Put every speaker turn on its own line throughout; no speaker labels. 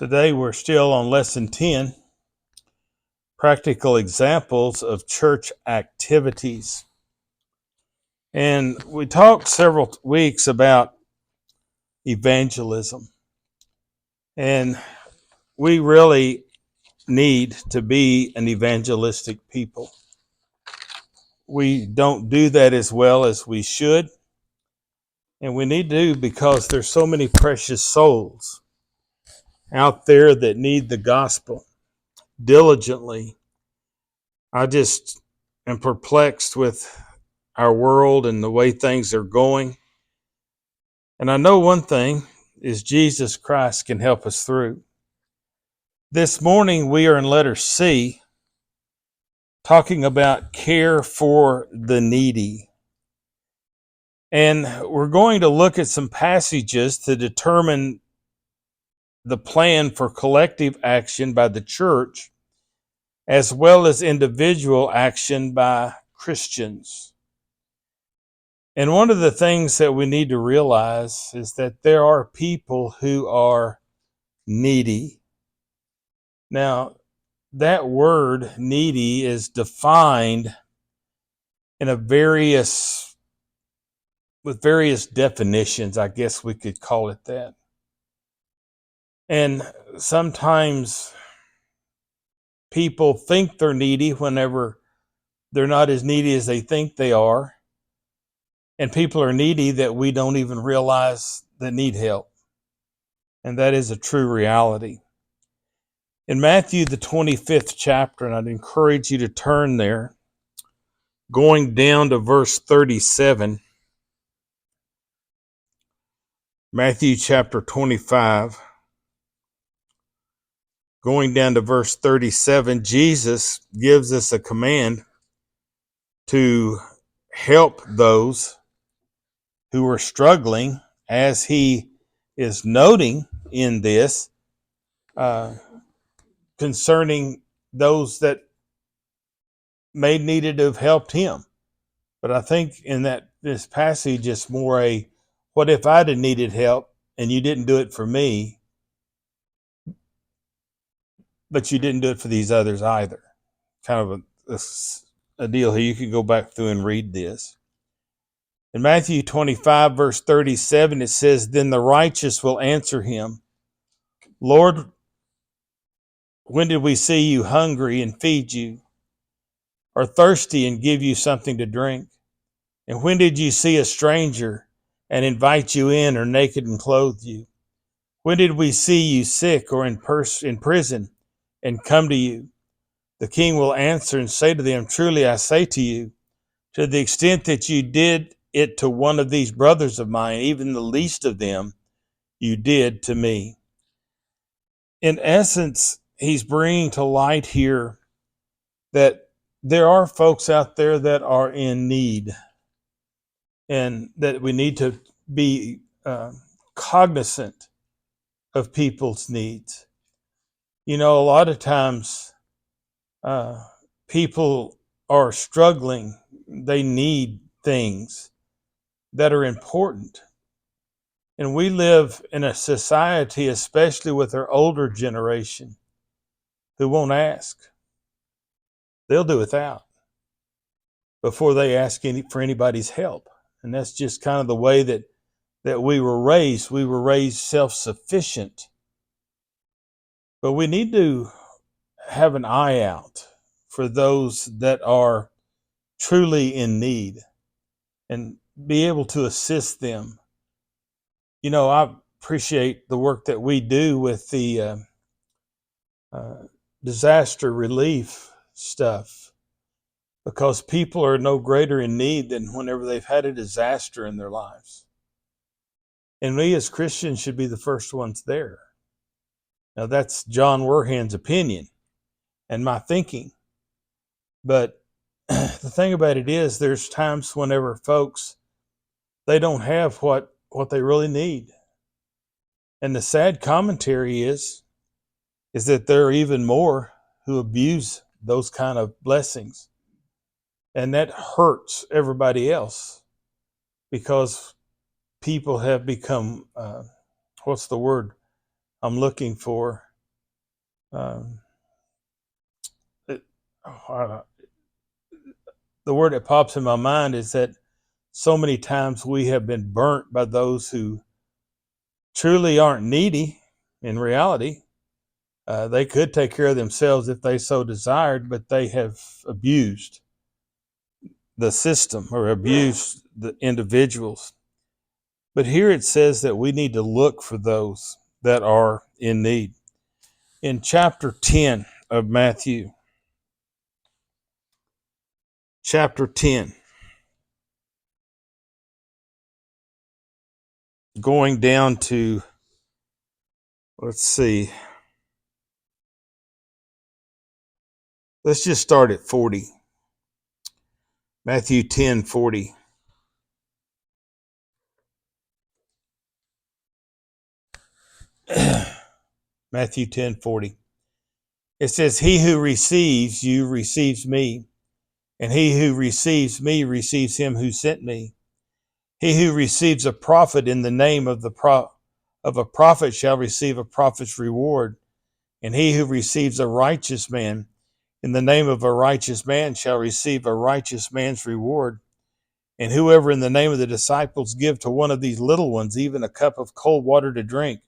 Today we're still on lesson 10, practical examples of church activities. And we talked several weeks about evangelism. And we really need to be an evangelistic people. We don't do that as well as we should. And we need to because there's so many precious souls out there that need the gospel diligently. I just am perplexed with our world and the way things are going. And I know one thing is Jesus Christ can help us through. This morning we are in letter C, talking about care for the needy. And we're going to look at some passages to determine the plan for collective action by the church, as well as individual action by Christians. And one of the things that we need to realize is that there are people who are needy. Now, that word needy is defined in with various definitions, I guess we could call it that. And sometimes people think they're needy whenever they're not as needy as they think they are. And people are needy that we don't even realize that need help. And that is a true reality. In Matthew, the 25th chapter, and I'd encourage you to turn there, going down to verse 37. Matthew chapter 25, going down to verse 37, Jesus gives us a command to help those who are struggling, as he is noting in this, concerning those that may needed to have helped him. But I think in this passage, it's more a, what if I'd have needed help and you didn't do it for me, but you didn't do it for these others either? Kind of a deal here. You could go back through and read this. In Matthew 25, verse 37, it says, "Then the righteous will answer him, Lord, when did we see you hungry and feed you, or thirsty and give you something to drink? And when did you see a stranger and invite you in, or naked and clothe you? When did we see you sick or in prison and come to you?" The king will answer and say to them, "Truly I say to you, to the extent that you did it to one of these brothers of mine, even the least of them, you did to me." In essence, he's bringing to light here that there are folks out there that are in need, and that we need to be cognizant of people's needs. You know, a lot of times people are struggling. They need things that are important. And we live in a society, especially with our older generation, who won't ask. They'll do without before they ask for anybody's help. And that's just kind of the way that we were raised. We were raised self-sufficient. But we need to have an eye out for those that are truly in need and be able to assist them. You know, I appreciate the work that we do with the disaster relief stuff, because people are no greater in need than whenever they've had a disaster in their lives. And we as Christians should be the first ones there. Now, that's John Werhan's opinion and my thinking. But the thing about it is, there's times whenever folks, they don't have what they really need. And the sad commentary is that there are even more who abuse those kind of blessings. And that hurts everybody else, because people have become, what's the word I'm looking for? Um, it, the word that pops in my mind is that so many times we have been burnt by those who truly aren't needy in reality. They could take care of themselves if they so desired, but they have abused the system or abused the individuals. But here it says that we need to look for those that are in need. In chapter 10 of Matthew, chapter 10, going down to, let's see, let's just start at 40. Matthew 10:40. Matthew 10:40. It says, "He who receives you receives me, and he who receives me receives him who sent me. He who receives a prophet in the name of of a prophet shall receive a prophet's reward, and he who receives a righteous man in the name of a righteous man shall receive a righteous man's reward. And whoever in the name of the disciples give to one of these little ones even a cup of cold water to drink,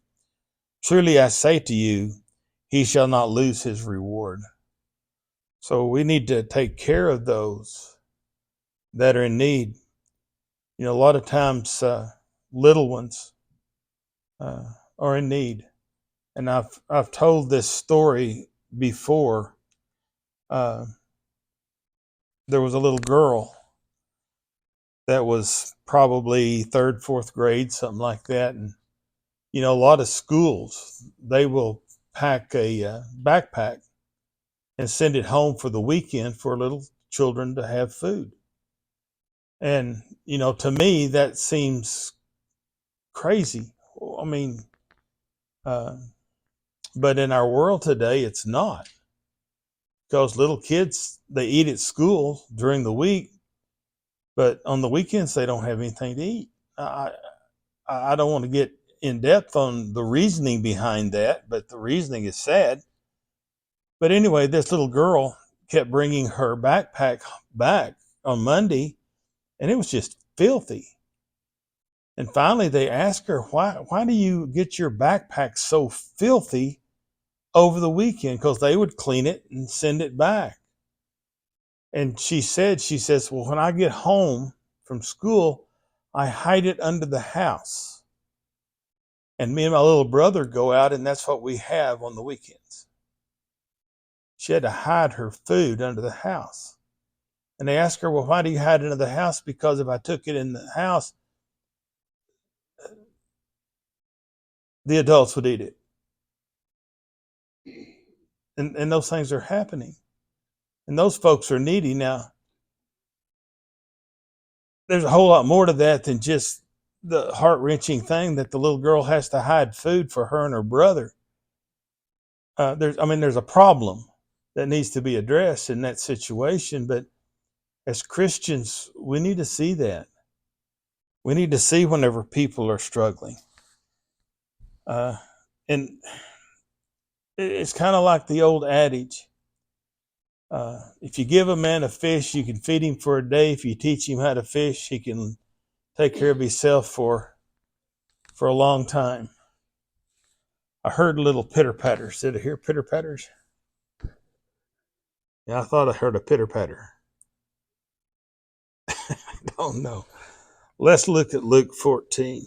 truly I say to you, he shall not lose his reward." So we need to take care of those that are in need. You know, a lot of times little ones are in need. And I've told this story before. Uh, there was a little girl that was probably third, fourth grade, something like that. And, you know, a lot of schools, they will pack a backpack and send it home for the weekend for little children to have food. And, you know, to me, that seems crazy. I mean, uh, but in our world today, it's not, because little kids, they eat at school during the week, but on the weekends, they don't have anything to eat. I don't want to get in depth on the reasoning behind that, but the reasoning is sad. But anyway, this little girl kept bringing her backpack back on Monday, and it was just filthy. And finally, they asked her, why do you get your backpack so filthy over the weekend? Because they would clean it and send it back. And she says, well, when I get home from school, I hide it under the house. And me and my little brother go out, and that's what we have on the weekends. She had to hide her food under the house. And they asked her, well, why do you hide it under the house? Because if I took it in the house, the adults would eat it. And those things are happening. And those folks are needy. Now, there's a whole lot more to that than just the heart-wrenching thing that the little girl has to hide food for her and her brother. There's a problem that needs to be addressed in that situation. But as Christians, we need to see that. We need to see whenever people are struggling. And it's kind of like the old adage. If you give a man a fish, you can feed him for a day. If you teach him how to fish, he can take care of himself for a long time. I heard little pitter patters. Did I hear pitter patters? Yeah, I thought I heard a pitter patter. I don't know. Let's look at Luke 14.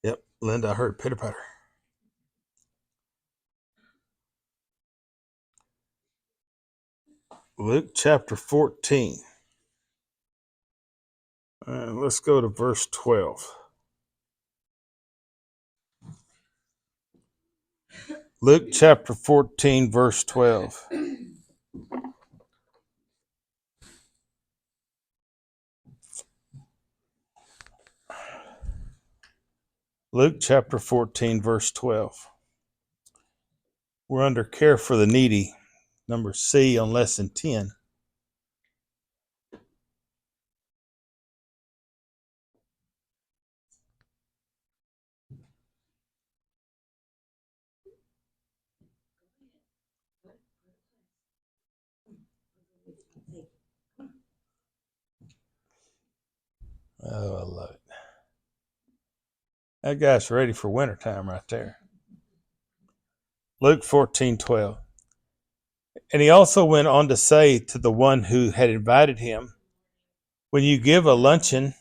Yep, Linda, I heard pitter patter. Luke chapter 14. Let's go to verse 12. Luke chapter 14, verse 12. Luke chapter 14, verse 12. We're under care for the needy, number C on lesson 10. That guy's ready for wintertime right there. Luke 14:12. And he also went on to say to the one who had invited him, when you give a luncheon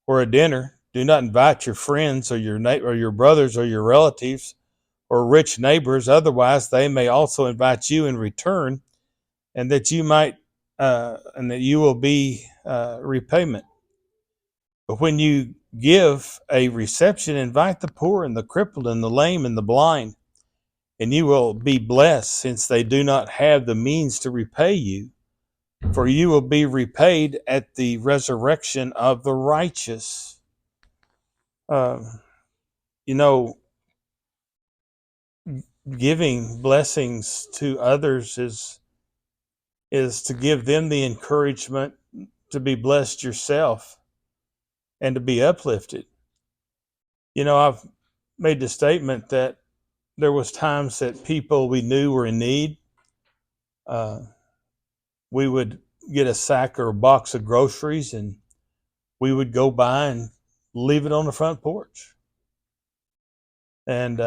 or a dinner, do not invite your friends or your brothers or your relatives or rich neighbors. Otherwise, they may also invite you in return, and that you will be repayment. But when you give a reception, invite the poor and the crippled and the lame and the blind, and you will be blessed, since they do not have the means to repay you, for you will be repaid at the resurrection of the righteous. Uh, you know, giving blessings to others is to give them the encouragement to be blessed yourself and to be uplifted. I've made the statement that there was times that people we knew were in need. Uh, we would get a sack or a box of groceries, and we would go by and leave it on the front porch, and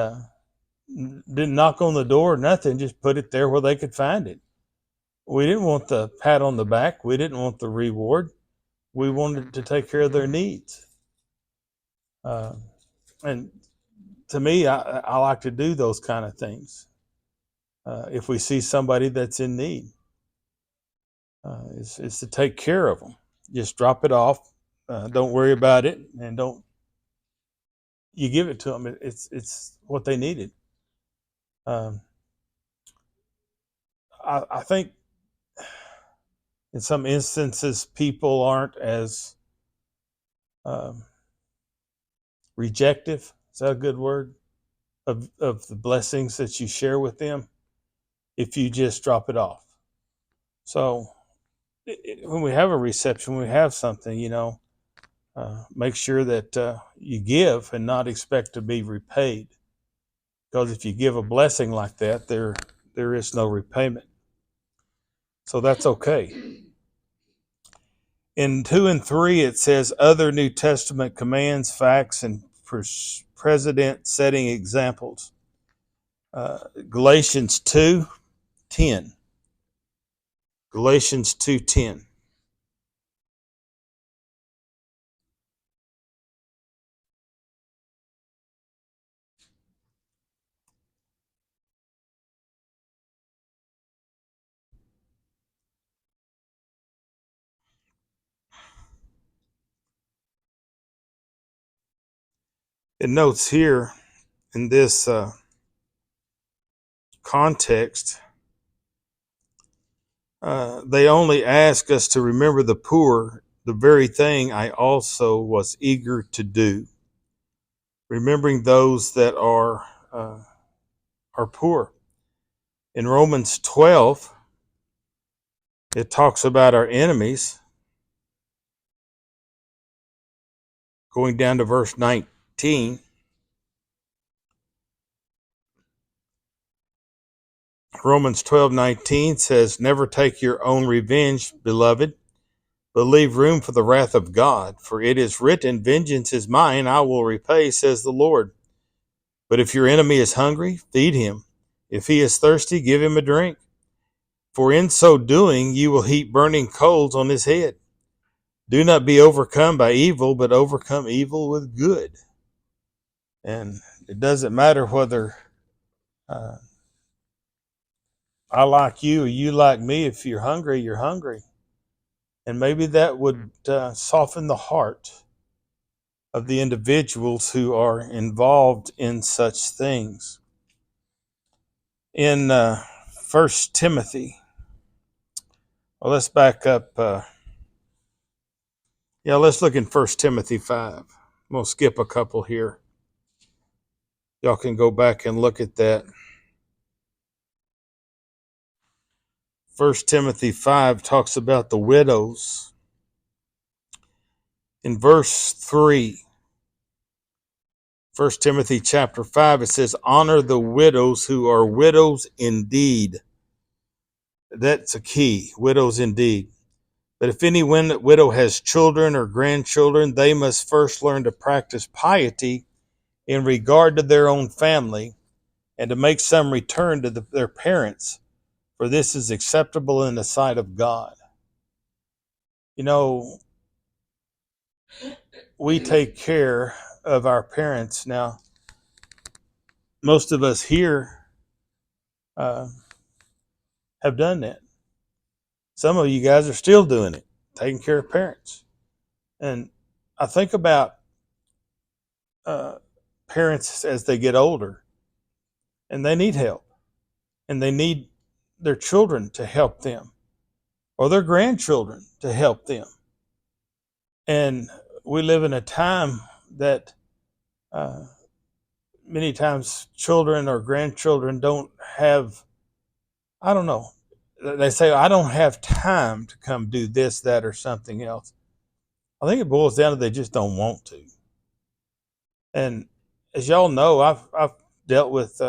didn't knock on the door or nothing. Just put it there where they could find it. We didn't want the pat on the back. We didn't want the reward. We wanted to take care of their needs. And to me, I like to do those kind of things. If we see somebody that's in need, is to take care of them. Just drop it off. Don't worry about it, and don't you give it to them. It's what they needed. Um, I think in some instances people aren't as um, rejective. Is that a good word? Of the blessings that you share with them, if you just drop it off. So when we have a reception, when we have something, make sure that you give and not expect to be repaid. Because if you give a blessing like that, there is no repayment. So that's okay. In 2 and 3, it says other New Testament commands, facts, and precedent setting examples. Galatians 2:10. Galatians 2:10. It notes here in this context, they only ask us to remember the poor, the very thing I also was eager to do. Remembering those that are poor. In Romans 12, it talks about our enemies. Going down to verse 19. Romans 12:19 says, never take your own revenge, beloved, but leave room for the wrath of God. For it is written, vengeance is mine, I will repay, says the Lord. But if your enemy is hungry, feed him. If he is thirsty, give him a drink. For in so doing, you will heap burning coals on his head. Do not be overcome by evil, but overcome evil with good. And it doesn't matter whether uh, I like you or you like me. If you're hungry, you're hungry. And maybe that would soften the heart of the individuals who are involved in such things. In 1 Timothy, well, let's back up. Let's look in 1 Timothy 5. I'm going to skip a couple here. Y'all can go back and look at that. 1 Timothy 5 talks about the widows. In verse 3, 1 Timothy chapter 5, it says, honor the widows who are widows indeed. That's a key, widows indeed. But if any widow has children or grandchildren, they must first learn to practice piety in regard to their own family, and to make some return to their parents, for this is acceptable in the sight of God. You know, we take care of our parents. Now, most of us here uh, have done that. Some of you guys are still doing it, taking care of parents. And I think about uh, parents as they get older, and they need help, and they need their children to help them, or their grandchildren to help them. And we live in a time that uh, many times children or grandchildren don't have, I don't know, they say, I don't have time to come do this, that, or something else. I think it boils down to they just don't want to. And as y'all know, I've dealt with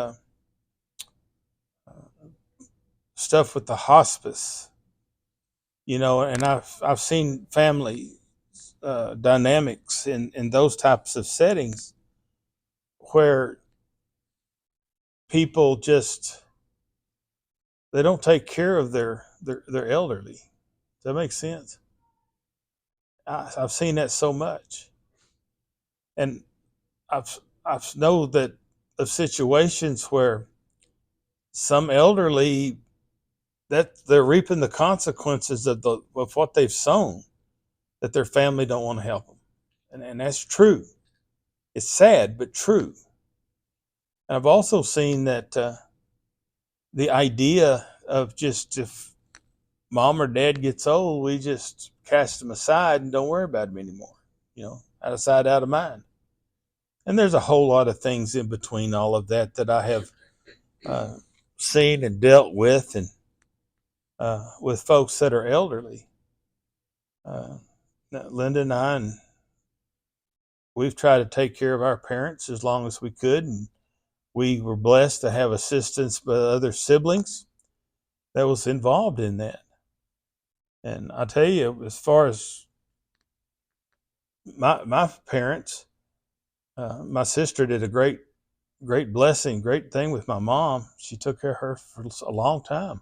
stuff with the hospice, and I've seen family dynamics in those types of settings where people just they don't take care of their elderly. Does that make sense? I've seen that so much, and I've know that of situations where some elderly that they're reaping the consequences of what they've sown, that their family don't want to help them, and that's true. It's sad but true. And I've also seen that the idea of just if mom or dad gets old, we just cast them aside and don't worry about them anymore. Out of sight, out of mind. And there's a whole lot of things in between all of that I have uh, seen and dealt with, and with folks that are elderly. Uh, Linda and I, and we've tried to take care of our parents as long as we could, and we were blessed to have assistance by other siblings that was involved in that. And I tell you, as far as my parents, my sister did a great blessing, great thing with my mom. She took care of her for a long time.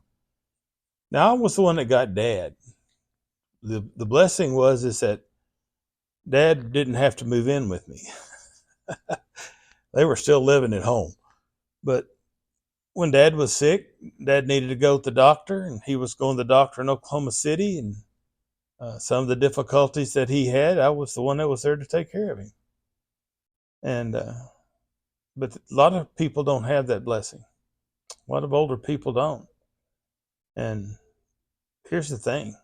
Now I was the one that got dad. The blessing was is that dad didn't have to move in with me. They were still living at home. But when dad was sick, dad needed to go to the doctor, and he was going to the doctor in Oklahoma City, and some of the difficulties that he had, I was the one that was there to take care of him. And but a lot of people don't have that blessing. A lot of older people don't. And here's the thing: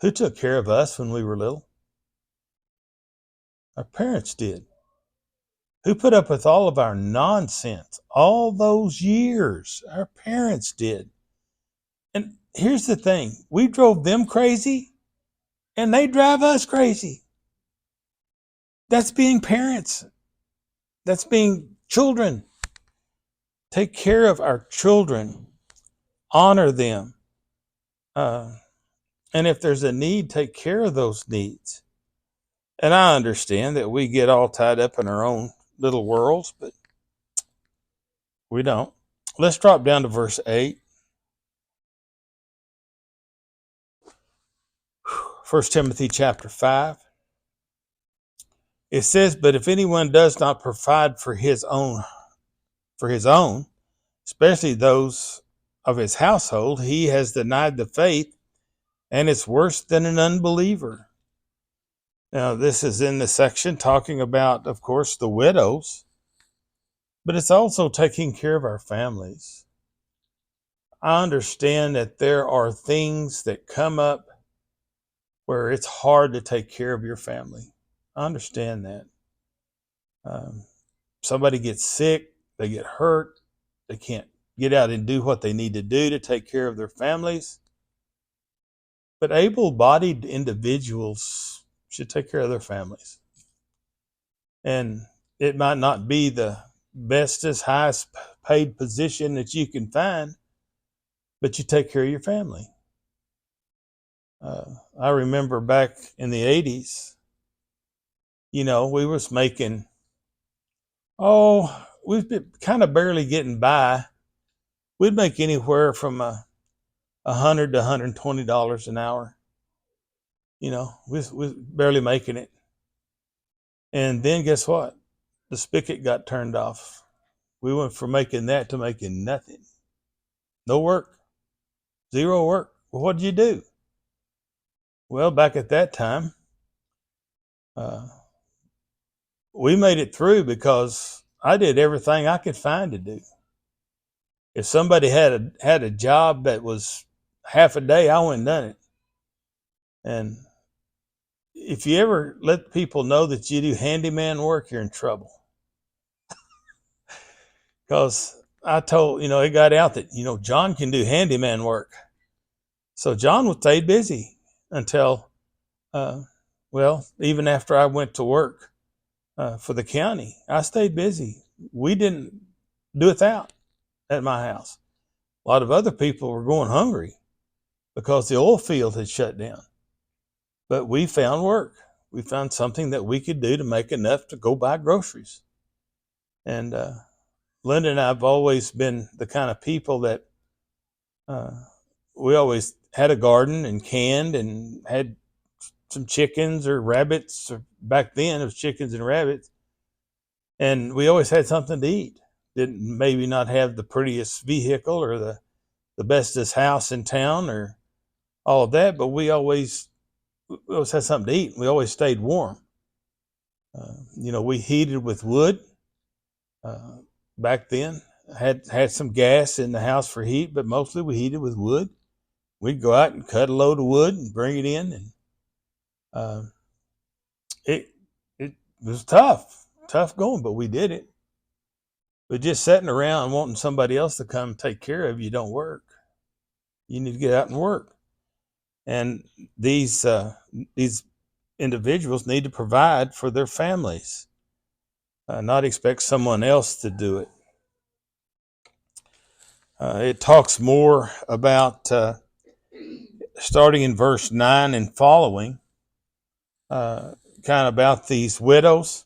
who took care of us when we were little? Our parents did. Who put up with all of our nonsense all those years? Our parents did. And here's the thing: we drove them crazy, and they drive us crazy. That's being parents. That's being children. Take care of our children, honor them. Uh, and if there's a need, take care of those needs. And I understand that we get all tied up in our own little worlds, but we don't. Let's drop down to verse 8. 1 Timothy chapter 5. It says, but if anyone does not provide for his own, especially those of his household, he has denied the faith and it's worse than an unbeliever. Now, this is in the section talking about, of course, the widows, but it's also taking care of our families. I understand that there are things that come up where it's hard to take care of your family. I understand that. Um, Somebody gets sick, they get hurt, they can't get out and do what they need to do to take care of their families. But able-bodied individuals should take care of their families. And it might not be the bestest, highest paid position that you can find, but you take care of your family. I remember back in the 80s, we was making Oh, we've been kind of barely getting by. We'd make anywhere from $100 to $120 an hour. We barely making it. And then guess what? The spigot got turned off. We went from making that to making nothing. No work, zero work. Well, what did you do? Well, back at that time, uh, we made it through because I did everything I could find to do. If somebody had a job that was half a day, I went and done it. And if you ever let people know that you do handyman work, you're in trouble. Because I told, it got out that, John can do handyman work. So John stayed busy until, even after I went to work for the county, I stayed busy. We didn't do it out at my house. A lot of other people were going hungry because the oil field had shut down. But we found work. We found something that we could do to make enough to go buy groceries. And Linda and I have always been the kind of people that we always had a garden and canned and had some chickens or rabbits. Or back then it was chickens and rabbits. And we always had something to eat. Didn't maybe not have the prettiest vehicle or the bestest house in town or all of that, but we always had something to eat. We always stayed warm. We heated with wood back then. Had some gas in the house for heat, but mostly we heated with wood. We'd go out and cut a load of wood and bring it in, and it was tough going, but we did it. But just sitting around wanting somebody else to come take care of you don't work. You need to get out and work. And these individuals need to provide for their families, not expect someone else to do it. It talks more about, starting in verse 9 and following, kind of about these widows.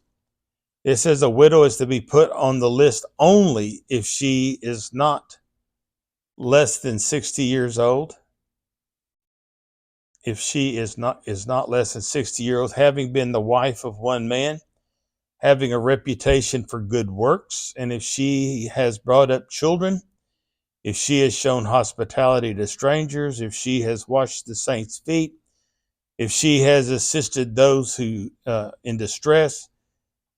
It says a widow is to be put on the list only if she is not less than 60 years old. If she is not less than 60 years old, having been the wife of one man, having a reputation for good works, and if she has brought up children, if she has shown hospitality to strangers, if she has washed the saints' feet, if she has assisted those who in distress,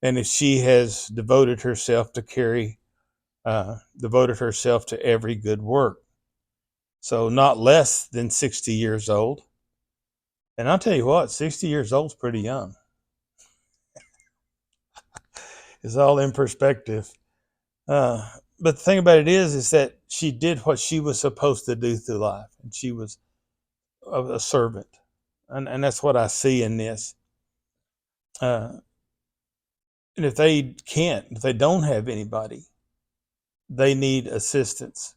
and if she has devoted herself to every good work. So not less than 60 years old. And I'll tell you what, 60 years old is pretty young. It's all in perspective. But the thing about it is that she did what she was supposed to do through life, and she was a servant, and that's what I see in this. And if they don't have anybody, they need assistance.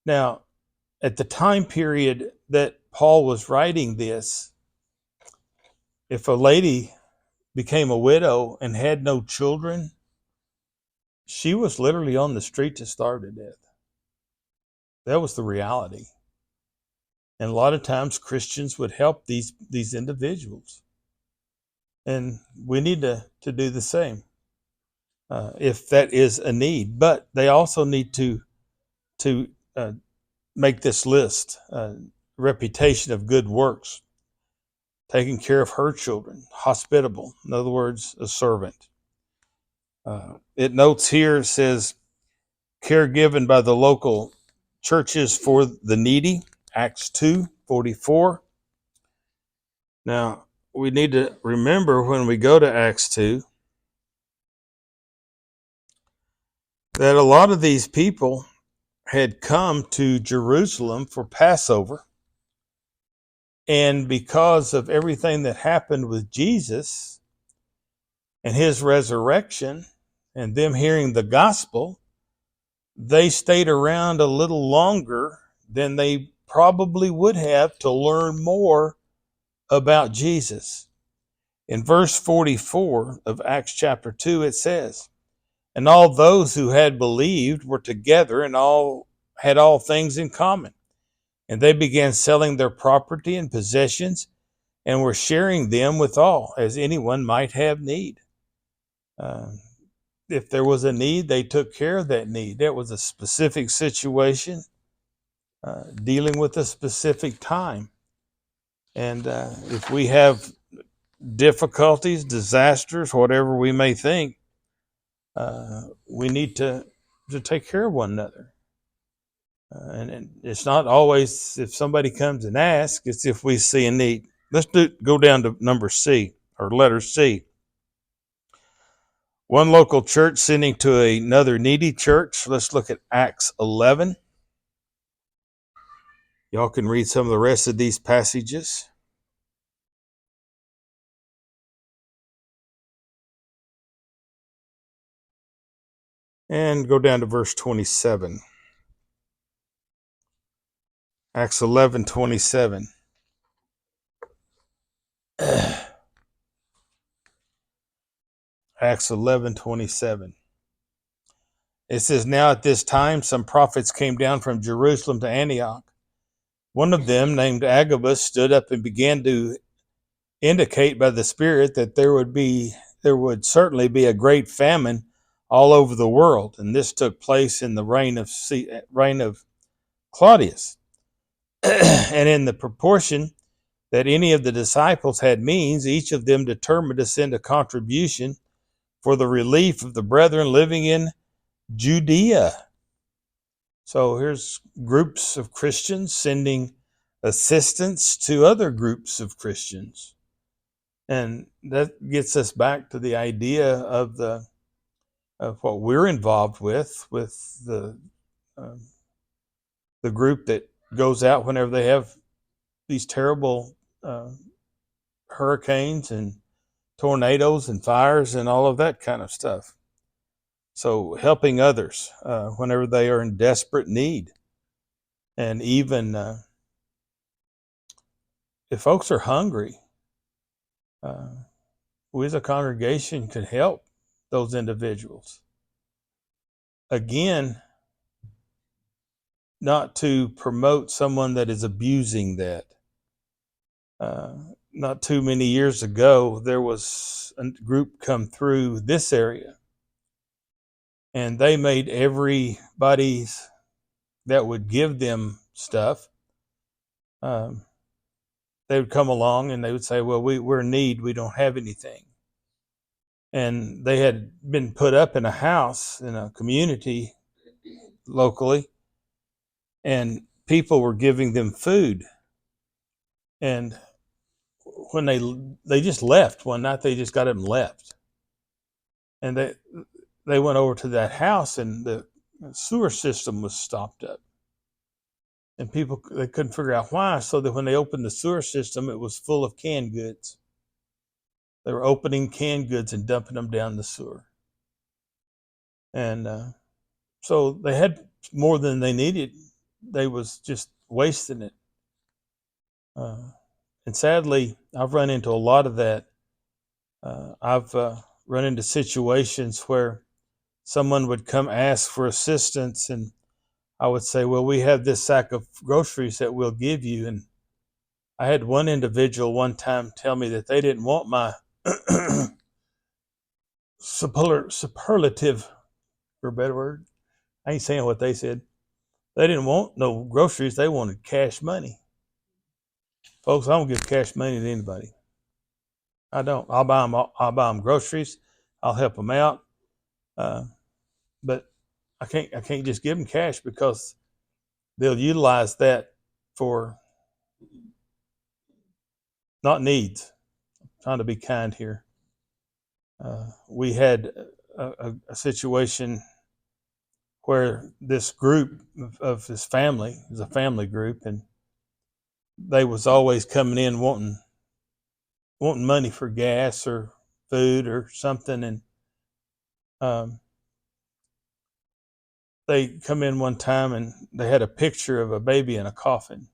Now, at the time period that Paul was writing this, if a lady became a widow and had no children, she was literally on the street to starve to death. That was the reality. And a lot of times Christians would help these individuals. And we need to do the same if that is a need. But they also need to make this list, reputation of good works, taking care of her children, hospitable, in other words, a servant. It notes here, it says, care given by the local churches for the needy, Acts 2:44. Now, we need to remember when we go to Acts 2 that a lot of these people had come to Jerusalem for Passover. And because of everything that happened with Jesus and his resurrection and them hearing the gospel, they stayed around a little longer than they probably would have to learn more about Jesus. In verse 44 of Acts chapter 2, it says, And all those who had believed were together and all had all things in common. And they began selling their property and possessions and were sharing them with all, as anyone might have need. Uh, if there was a need, they took care of that need. That was a specific situation, dealing with a specific time. And if we have difficulties, disasters, whatever we may think, we need to take care of one another. And it's not always if somebody comes and asks, it's if we see a need. Go down to number C, or letter C. One local church sending to another needy church. Let's look at Acts 11. Y'all can read some of the rest of these passages. And go down to verse 27. Acts 11:27. Acts 11:27. It says, now at this time some prophets came down from Jerusalem to Antioch. One of them, named Agabus, stood up and began to indicate by the Spirit that there would certainly be a great famine all over the world, and this took place in the reign of Claudius. And in the proportion that any of the disciples had means, each of them determined to send a contribution for the relief of the brethren living in Judea. So here's groups of Christians sending assistance to other groups of Christians. And that gets us back to the idea of what we're involved with uh, the group that goes out whenever they have these terrible hurricanes and tornadoes and fires and all of that kind of stuff. So helping others whenever they are in desperate need. And even if folks are hungry, we as a congregation can help those individuals. Again, not to promote someone that is abusing that. Not too many years ago, there was a group come through this area, and they made everybody that would give them stuff, they would come along and they would say, well, we're in need, we don't have anything. And they had been put up in a house in a community locally, and people were giving them food. And when they just left one night, they just got up and left. And they went over to that house, and the sewer system was stopped up. And people, they couldn't figure out why, so that when they opened the sewer system, it was full of canned goods. They were opening canned goods and dumping them down the sewer. And so they had more than they needed. They was just wasting it. And sadly, I've run into a lot of that. I've run into situations where someone would come ask for assistance, and I would say, well, we have this sack of groceries that we'll give you. And I had one individual one time tell me that they didn't want my superlative, for a better word. I ain't saying what they said. They didn't want no groceries. They wanted cash money. Folks, I don't give cash money to anybody. I don't. I'll buy them groceries. I'll help them out. But I can't just give them cash, because they'll utilize that for not needs. I'm trying to be kind here. We had a situation where this group of this family is a family group, and they was always coming in wanting money for gas or food or something. And they come in one time and they had a picture of a baby in a coffin.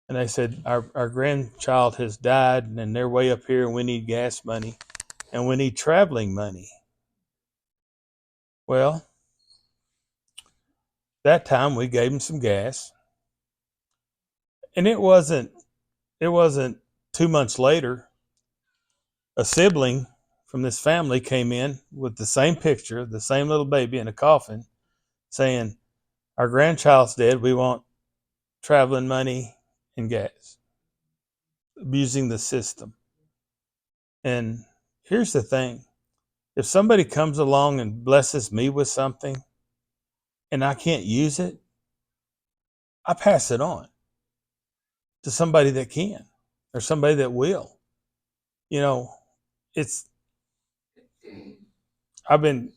And they said, our grandchild has died, and they're way up here, and we need gas money, and we need traveling money. Well, that time we gave them some gas, and it wasn't 2 months later, a sibling from this family came in with the same picture, the same little baby in a coffin, saying, "Our grandchild's dead. We want traveling money and gas," abusing the system. And here's the thing: if somebody comes along and blesses me with something and I can't use it, I pass it on to somebody that can or somebody that will. You know, it's I've been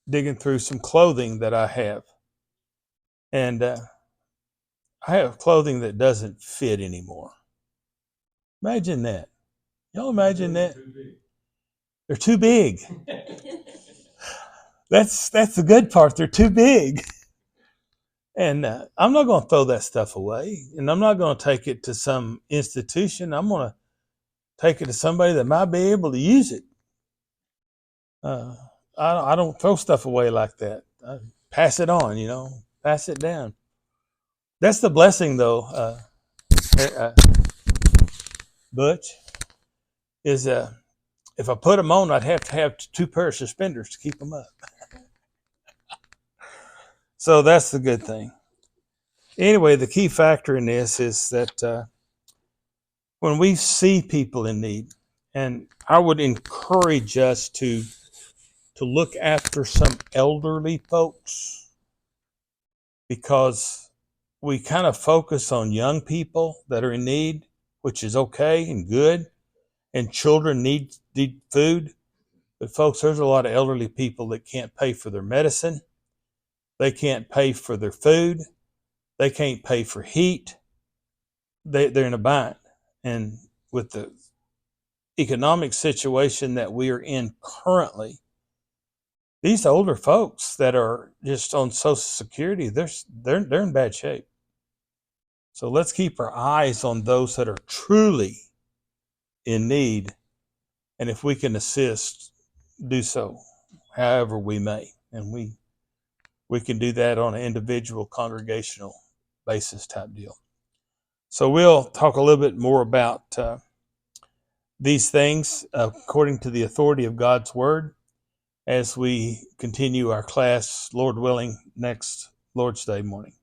digging through some clothing that I have, and I have clothing that doesn't fit anymore. Imagine that. Y'all imagine that? They're too big. That's the good part. They're too big. And I'm not going to throw that stuff away, and I'm not going to take it to some institution. I'm going to take it to somebody that might be able to use it. Uh, I don't throw stuff away like that. I pass it on, pass it down. That's the blessing, though, Butch, is if I put them on, I'd have to have two pairs of suspenders to keep them up. So that's the good thing. Anyway, the key factor in this is that when we see people in need, and I would encourage us to look after some elderly folks, because we kind of focus on young people that are in need, which is okay and good, and children need food. But folks, there's a lot of elderly people that can't pay for their medicine. They can't pay for their food. They can't pay for heat. They're in a bind. And with the economic situation that we are in currently, these older folks that are just on Social Security, they're in bad shape. So let's keep our eyes on those that are truly in need, and if we can assist, do so however we may. And we can do that on an individual congregational basis type deal. So we'll talk a little bit more about these things according to the authority of God's word as we continue our class, Lord willing, next Lord's Day morning.